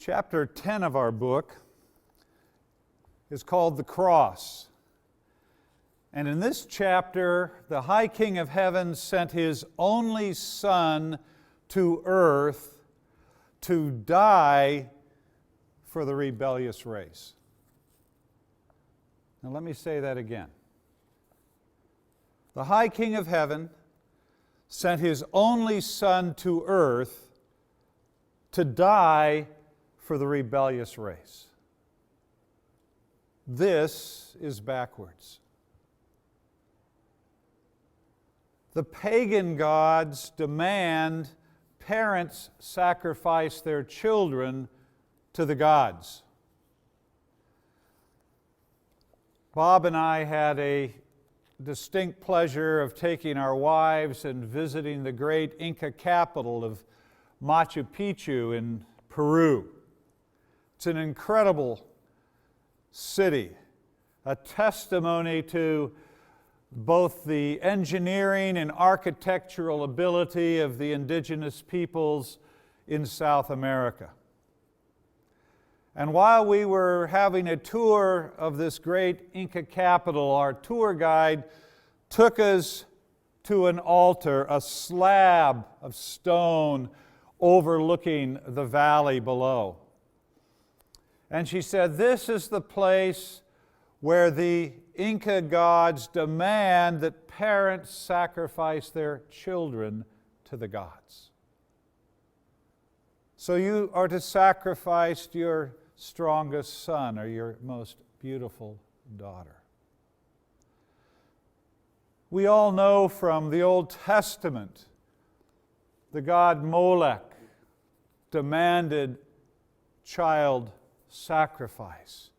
Chapter 10 of our book is called The Cross. And in this chapter, the High King of Heaven sent His only Son to earth to die for the rebellious race. Now let me say that again. The High King of Heaven sent His only Son to earth to die for the rebellious race. This is backwards. The pagan gods demand parents sacrifice their children to the gods. Bob and I had a distinct pleasure of taking our wives and visiting the great Inca capital of Machu Picchu in Peru. It's an incredible city, a testimony to both the engineering and architectural ability of the indigenous peoples in South America. And while we were having a tour of this great Inca capital, our tour guide took us to an altar, a slab of stone overlooking the valley below. And she said, "This is the place where the Inca gods demand that parents sacrifice their children to the gods. So you are to sacrifice your strongest son or your most beautiful daughter." We all know from the Old Testament the god Molech demanded child sacrifice.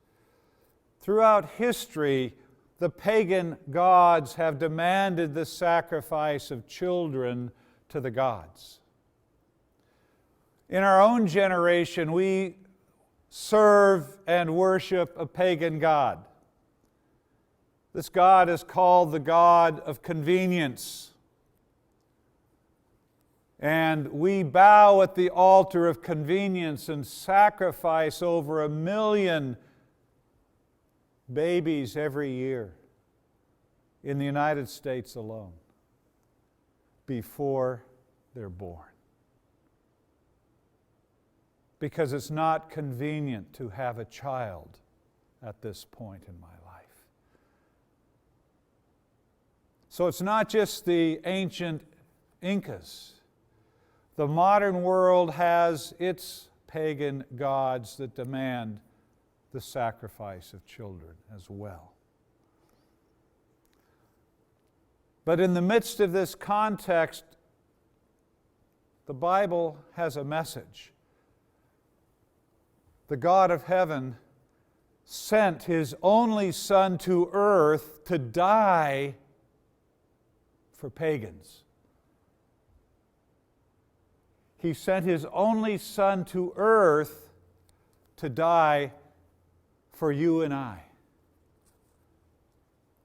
Throughout history, the pagan gods have demanded the sacrifice of children to the gods. In our own generation, we serve and worship a pagan god. This god is called the god of convenience. And we bow at the altar of convenience and sacrifice over 1 million babies every year in the United States alone before they're born. Because it's not convenient to have a child at this point in my life. So it's not just the ancient Incas. The modern world has its pagan gods that demand the sacrifice of children as well. But in the midst of this context, the Bible has a message. The God of heaven sent His only Son to earth to die for pagans. He sent His only Son to earth to die for you and I.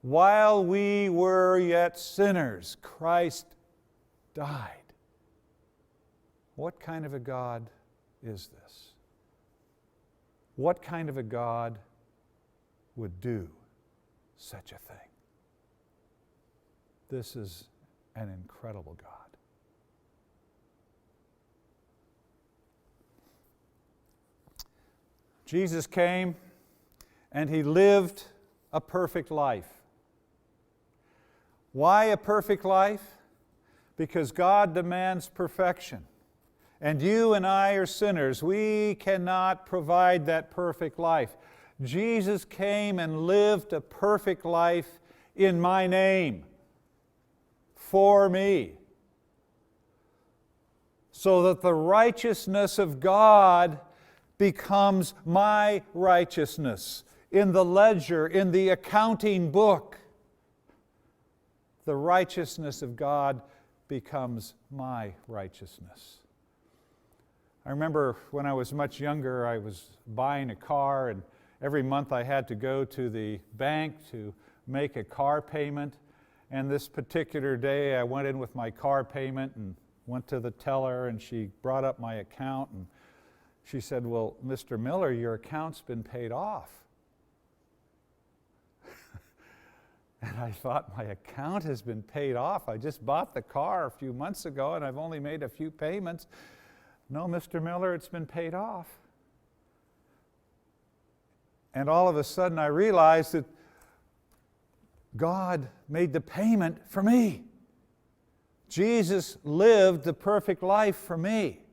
While we were yet sinners, Christ died. What kind of a God is this? What kind of a God would do such a thing? This is an incredible God. Jesus came and He lived a perfect life. Why a perfect life? Because God demands perfection. And you and I are sinners. We cannot provide that perfect life. Jesus came and lived a perfect life in my name, for me, so that the righteousness of God becomes my righteousness. In the ledger, in the accounting book, the righteousness of God becomes my righteousness. I remember when I was much younger, I was buying a car, and every month I had to go to the bank to make a car payment. And this particular day, I went in with my car payment and went to the teller, and she brought up my account, and She said, "Well, Mr. Miller, your account's been paid off." And I thought, my account has been paid off. I just bought the car a few months ago and I've only made a few payments. No, Mr. Miller, it's been paid off. And all of a sudden I realized that God made the payment for me. Jesus lived the perfect life for me.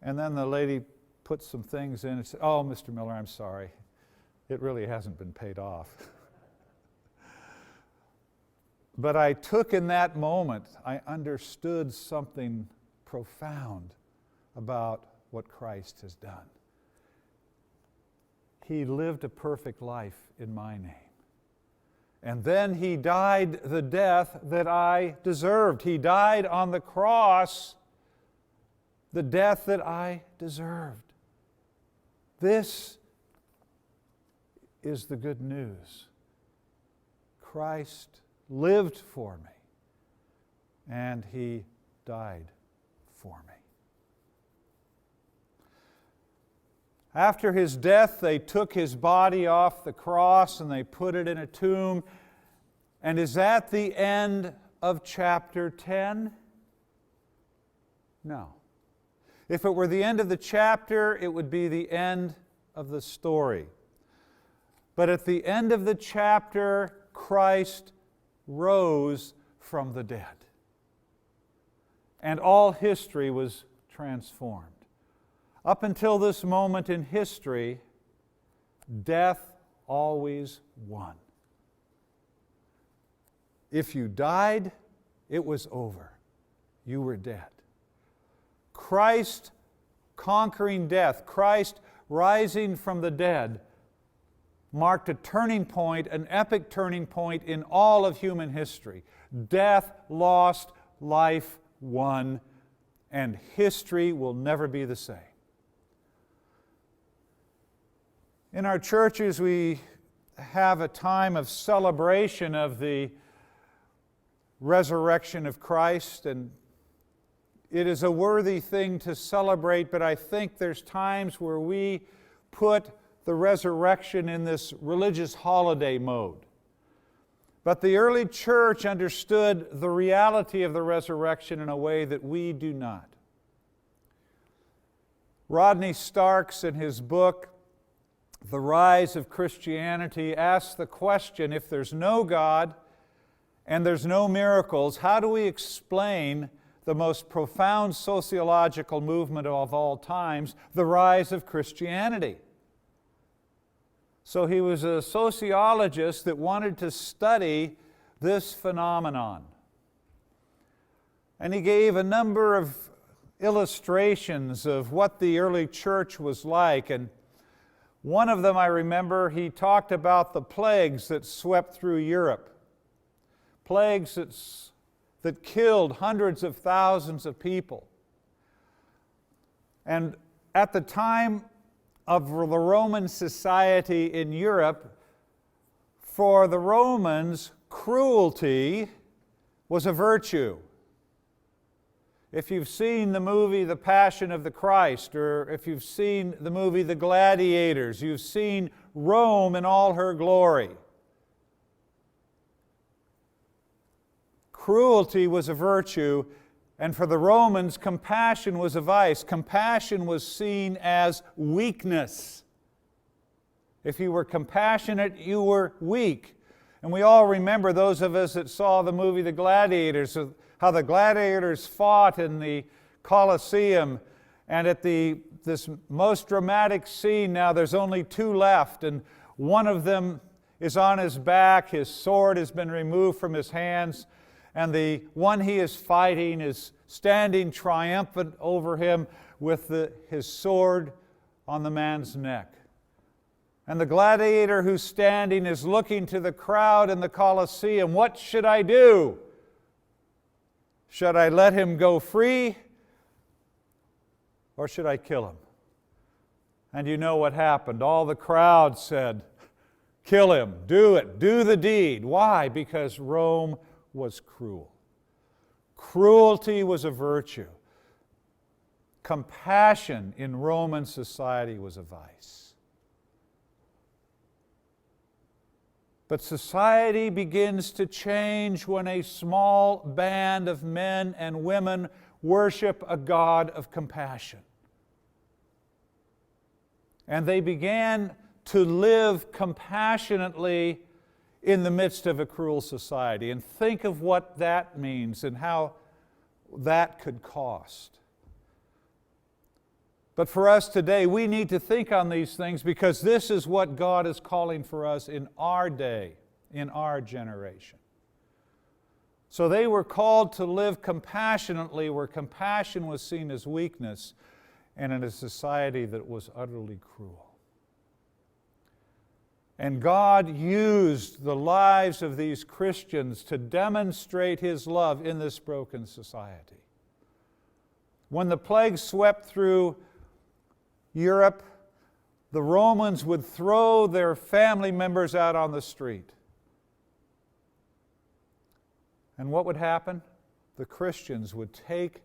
And then the lady put some things in and said, "Oh, Mr. Miller, I'm sorry. It really hasn't been paid off." But I took in that moment, I understood something profound about what Christ has done. He lived a perfect life in my name. And then He died the death that I deserved. He died on the cross, the death that I deserved. This is the good news. Christ lived for me, and He died for me. After His death, they took His body off the cross and they put it in a tomb. And is that the end of chapter 10? No. If it were the end of the chapter, it would be the end of the story. But at the end of the chapter, Christ rose from the dead. And all history was transformed. Up until this moment in history, death always won. If you died, it was over. You were dead. Christ conquering death, Christ rising from the dead, marked a turning point, an epic turning point in all of human history. Death lost, life won, and history will never be the same. In our churches, we have a time of celebration of the resurrection of Christ, and it is a worthy thing to celebrate, but I think there's times where we put the resurrection in this religious holiday mode. But the early church understood the reality of the resurrection in a way that we do not. Rodney Starks, in his book, The Rise of Christianity, asks the question, if there's no God and there's no miracles, how do we explain the most profound sociological movement of all times, the rise of Christianity? So he was a sociologist that wanted to study this phenomenon. And he gave a number of illustrations of what the early church was like. And one of them, I remember, he talked about the plagues that swept through Europe. Plagues that killed hundreds of thousands of people. And at the time of the Roman society in Europe, for the Romans, cruelty was a virtue. If you've seen the movie The Passion of the Christ, or if you've seen the movie The Gladiators, you've seen Rome in all her glory. Cruelty was a virtue, and for the Romans, compassion was a vice. Compassion was seen as weakness. If you were compassionate, you were weak. And we all remember, those of us that saw the movie The Gladiators, how the gladiators fought in the Colosseum. And at this most dramatic scene now, there's only two left, and one of them is on his back. His sword has been removed from his hands. And the one he is fighting is standing triumphant over him with his sword on the man's neck. And the gladiator who's standing is looking to the crowd in the Colosseum. What should I do? Should I let him go free? Or should I kill him? And you know what happened. All the crowd said, kill him, do it, do the deed. Why? Because Rome was cruel. Cruelty was a virtue. compassion in Roman society was a vice. But society begins to change when a small band of men and women worship a God of compassion. And they began to live compassionately in the midst of a cruel society. And think of what that means and how that could cost. But for us today, we need to think on these things because this is what God is calling for us in our day, in our generation. So they were called to live compassionately where compassion was seen as weakness and in a society that was utterly cruel. And God used the lives of these Christians to demonstrate His love in this broken society. When the plague swept through Europe, the Romans would throw their family members out on the street. And what would happen? The Christians would take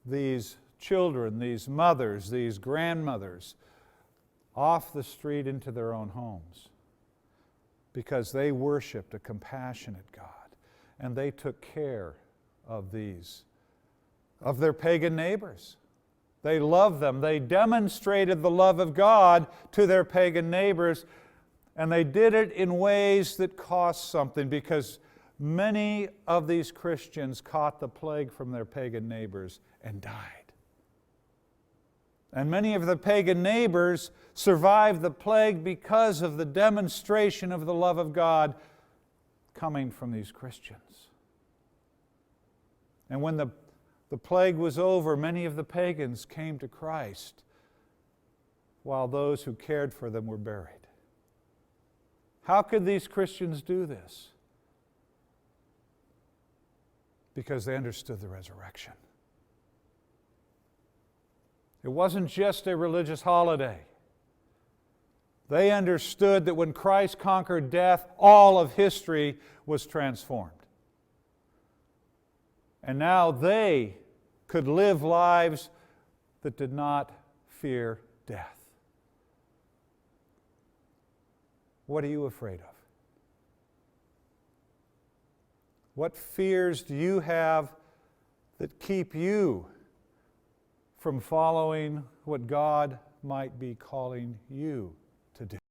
these children, these mothers, these grandmothers, off the street into their own homes because they worshiped a compassionate God and they took care of their pagan neighbors. They loved them. They demonstrated the love of God to their pagan neighbors, and they did it in ways that cost something because many of these Christians caught the plague from their pagan neighbors and died. And many of the pagan neighbors survived the plague because of the demonstration of the love of God coming from these Christians. And when the plague was over, many of the pagans came to Christ while those who cared for them were buried. How could these Christians do this? Because they understood the resurrection. It wasn't just a religious holiday. They understood that when Christ conquered death, all of history was transformed. And now they could live lives that did not fear death. What are you afraid of? What fears do you have that keep you from following what God might be calling you to do?